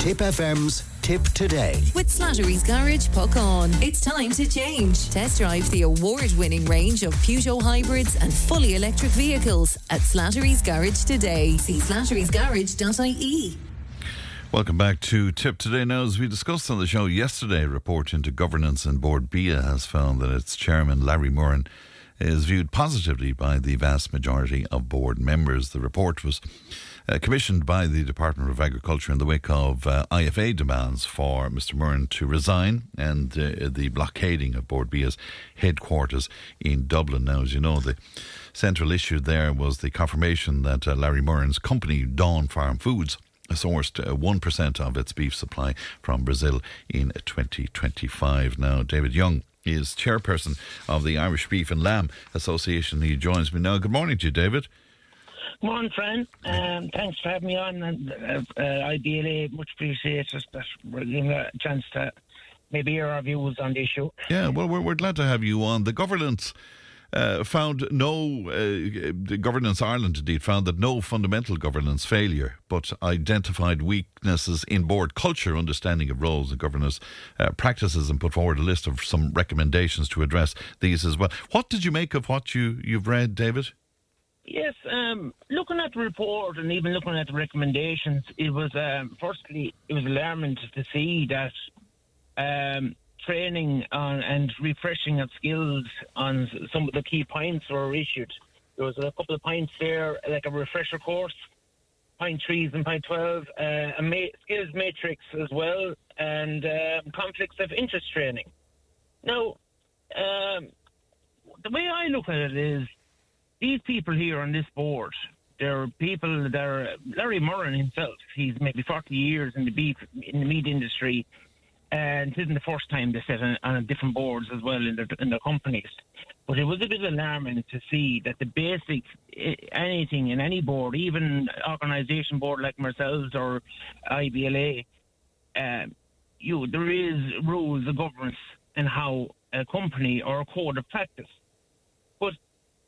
Tipp FM's Tip Today. With Slattery's Garage, puck on. It's time to change. Test drive the award-winning range of Peugeot hybrids and fully electric vehicles at Slattery's Garage today. See slatterysgarage.ie. Welcome back to Tip Today. Now, as we discussed on the show yesterday, a report into governance in Bord Bia has found that its chairman, Larry Murrin, is viewed positively by the vast majority of board members. The report was commissioned by the Department of Agriculture in the wake of IFA demands for Mr Murrin to resign and the blockading of Bord Bia's headquarters in Dublin. Now, as you know, the central issue there was the confirmation that Larry Murrin's company, Dawn Farm Foods, sourced 1% of its beef supply from Brazil in 2025. Now, David Young is chairperson of the Irish Beef and Lamb Association. He joins me now. Good morning to you, David. Good morning, friend. Thanks for having me on. And IBLA, much appreciated that we're getting a chance to maybe hear our views on the issue. Yeah, well, we're glad to have you on. The governance found the Governance Ireland indeed found that no fundamental governance failure, but identified weaknesses in board culture, understanding of roles and governance practices, and put forward a list of some recommendations to address these as well. What did you make of what you've read, David? Yes, looking at the report and even looking at the recommendations, it was firstly it was alarming to see that training on and refreshing of skills on some of the key points were issued. There was a couple of points there, like a refresher course, point 3s and point 12, a skills matrix as well, and conflicts of interest training. Now, the way I look at it is, these people here on this board, they're people that are, Larry Murrin himself, he's maybe 40 years in the meat industry, and it isn't the first time they sit on different boards as well in their companies. But it was a bit alarming to see that the basic, anything in any board, even organisation board like ourselves or IBLA, there is rules of governance and how a company or a code of practice. But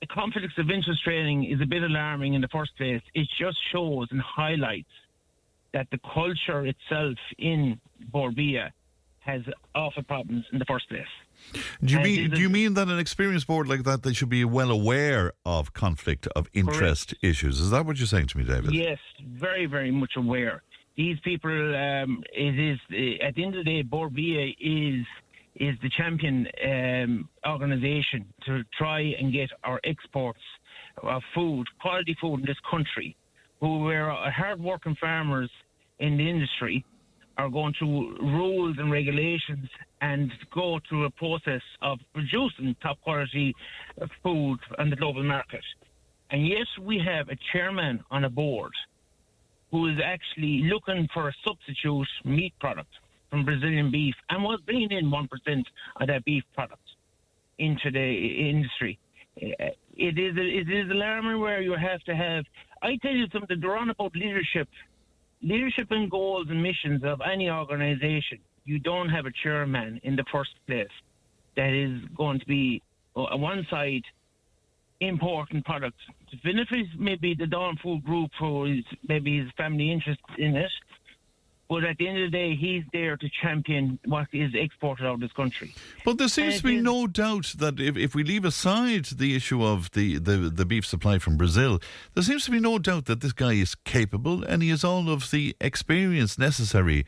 the conflicts of interest training is a bit alarming in the first place. It just shows and highlights that the culture itself in Bord Bia has awful problems in the first place. Do you mean that an experienced board like that, they should be well aware of conflict of interest issues? Is that what you're saying to me, David? Yes, very, very much aware. These people, it is at the end of the day, Bord Bia is the champion organisation to try and get our exports of food, quality food in this country, who were hard-working farmers in the industry, are going through rules and regulations and go through a process of producing top quality food on the global market. And yet we have a chairman on a board who is actually looking for a substitute meat product from Brazilian beef and was bringing in 1% of that beef product into the industry. It is alarming where you have to have, I tell you something, they're on about leadership and goals and missions of any organisation. You don't have a chairman in the first place that is going to be on one side important products. To benefit maybe the Dawn Food Group for maybe his family interest in it, but at the end of the day, he's there to champion what is exported out of this country. But there seems to be no doubt that if we leave aside the issue of the beef supply from Brazil, there seems to be no doubt that this guy is capable and he has all of the experience necessary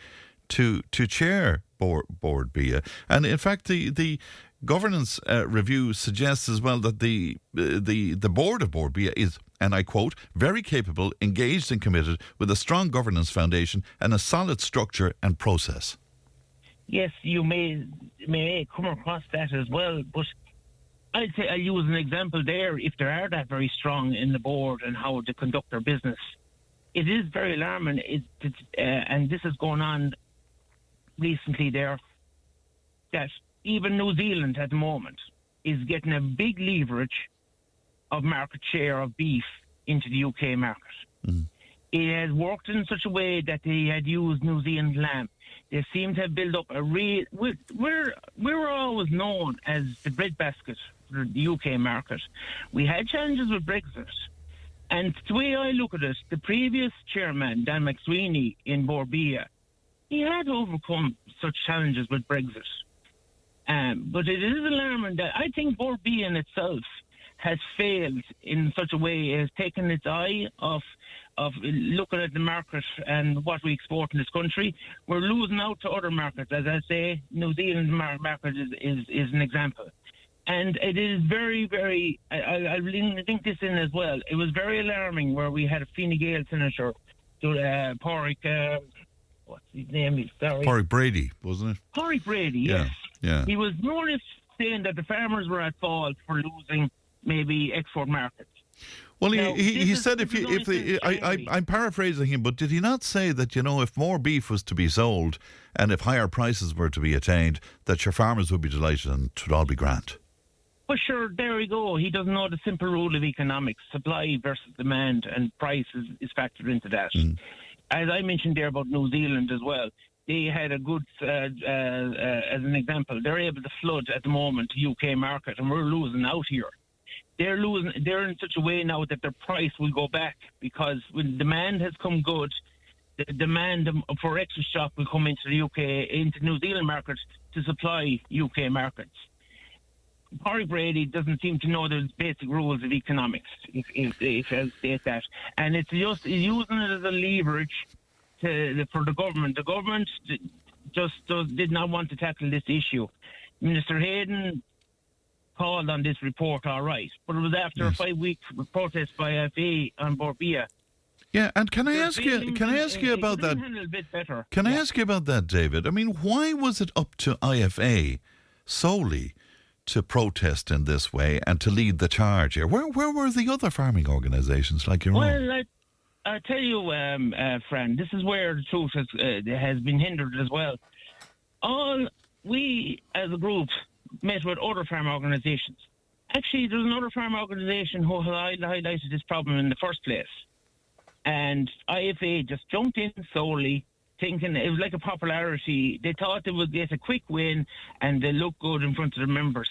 to chair Bord Bia. And in fact, the governance review suggests as well that the board of Bord Bia is, and I quote, very capable, engaged and committed, with a strong governance foundation and a solid structure and process. Yes, you may come across that as well, but I'd say I'll use an example there. If they are that very strong in the board and how they conduct their business, it is very alarming, and this is going on recently there, that even New Zealand at the moment is getting a big leverage of market share of beef into the UK market. Mm. It has worked in such a way that they had used New Zealand lamb. They seem to have built up a we're always known as the breadbasket for the UK market. We had challenges with Brexit, and the way I look at it, the previous chairman, Dan McSweeney in Bord Bia, he had overcome such challenges with Brexit. But it is alarming that I think Bord Bia in itself has failed in such a way, it has taken its eye off of looking at the market and what we export in this country. We're losing out to other markets. As I say, New Zealand market is an example. And it is very, very, I'll link this in as well. It was very alarming where we had a Fine Gael senator, Pádraig, what's his name? Pádraig Brady, wasn't it? Pádraig Brady, yes. Yeah. He was more or less saying that the farmers were at fault for losing maybe export markets. Well, Now, he said I'm paraphrasing him, but did he not say that, if more beef was to be sold and if higher prices were to be attained, that your farmers would be delighted and it would all be grand? Well, sure, there we go. He doesn't know the simple rule of economics. Supply versus demand, and price is factored into that. As I mentioned there about New Zealand as well, they had a good, as an example, they're able to flood at the moment the UK market, and we're losing out here. They're in such a way now that their price will go back, because when demand has come good, the demand for extra stock will come into the UK, into New Zealand markets to supply UK markets. Pádraig Brady doesn't seem to know the basic rules of economics, if I'll state that. And it's just using it as a leverage for the government. The government did not want to tackle this issue. Minister Hayden called on this report, all right, but it was after a 5-week protest by IFA on Bord Bia. Yeah, and can I ask you about that? Can I ask you about that, David? I mean, why was it up to IFA solely to protest in this way and to lead the charge here? Where were the other farming organisations like your own? Well, I tell you, friend, this is where the truth has been hindered as well. We, as a group, met with other farm organisations. Actually, there's another farm organisation who highlighted this problem in the first place. And IFA just jumped in solely, thinking it was like a popularity. They thought they would get a quick win and they look good in front of the members.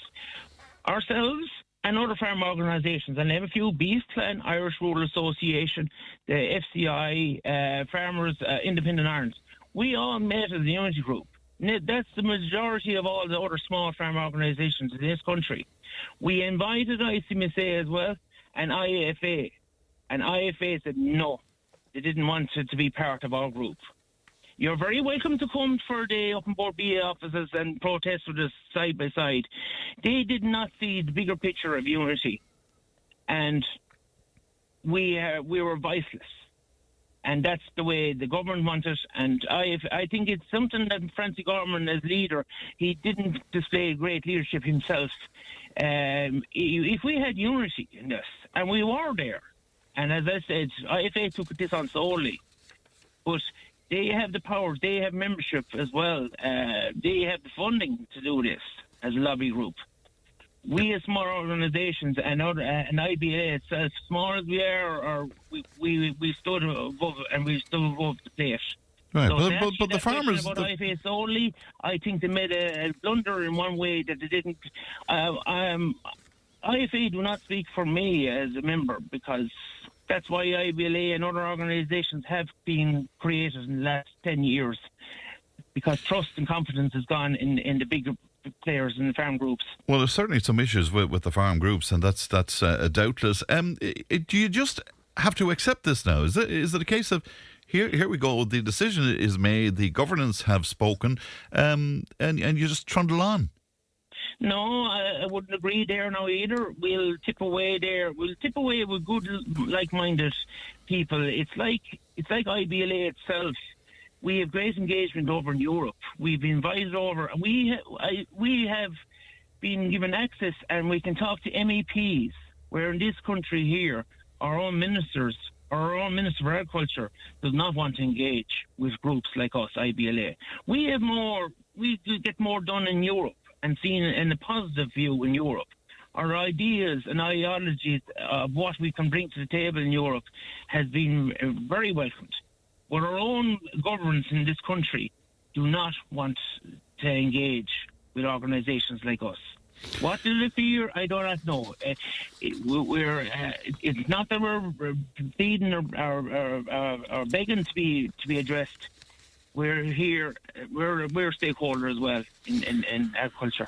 Ourselves and other farm organisations, and I have a few, Beef Clan, Irish Rural Association, the FCI, Farmers Independent Ireland, we all met as a unity group. That's the majority of all the other small farm organisations in this country. We invited ICMSA as well and IFA. And IFA said no. They didn't want it to be part of our group. You're very welcome to come for a day up in Bord Bia offices and protest with us side by side. They did not see the bigger picture of unity. And we were voiceless. And that's the way the government wanted. And I think it's something that Francie Gorman, as leader, he didn't display great leadership himself. If we had unity in this, and we were there, and as I said, IFA took this on solely, but they have the power, they have membership as well, they have the funding to do this as a lobby group. We as small organisations and IBLA itself, small as we are, we stood above and we stood above the plate. Right, So but the farmers... About IFA solely, I think they made a blunder in one way that they didn't... IFA do not speak for me as a member, because that's why IBLA and other organisations have been created in the last 10 years, because trust and confidence has gone in the bigger players in the farm groups. Well, there's certainly some issues with the farm groups, and that's doubtless. Do you just have to accept this now? Is it a case of here we go, the decision is made, the governance have spoken, and you just trundle on? No, I wouldn't agree there now either. We'll tip away there. We'll tip away with good, like-minded people. It's like IBLA itself. We have great engagement over in Europe. We've been invited over. We have been given access, and we can talk to MEPs, where in this country here, our own Minister for Agriculture does not want to engage with groups like us, IBLA. We get more done in Europe, and seen in a positive view in Europe. Our ideas and ideologies of what we can bring to the table in Europe has been very welcomed. But our own governments in this country do not want to engage with organisations like us. What do they fear? I do not know. It's not that we're pleading or begging to be addressed. we're here. We're a stakeholder as well in agriculture.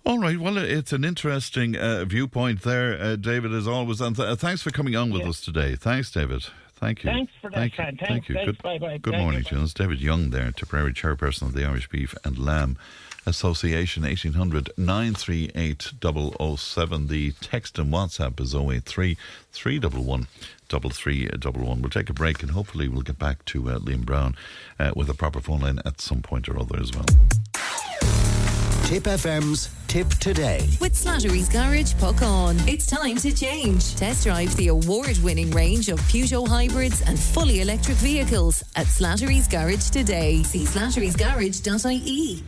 All right. Well, it's an interesting viewpoint there, David, as always. And thanks for coming on with us today. Thanks, David. Thank you. Thanks for that, Fran. Thank you. Thanks. Bye-bye. Good morning to you. It's David Young there, Tipperary Chairperson of the Irish Beef and Lamb Association. 1800 938 007. The text and WhatsApp is 083 311 3311. We'll take a break and hopefully we'll get back to Liam Brown with a proper phone line at some point or other as well. Tip FM's Tip Today. With Slattery's Garage, puck on. It's time to change. Test drive the award-winning range of Peugeot hybrids and fully electric vehicles at Slattery's Garage today. See slatterysgarage.ie.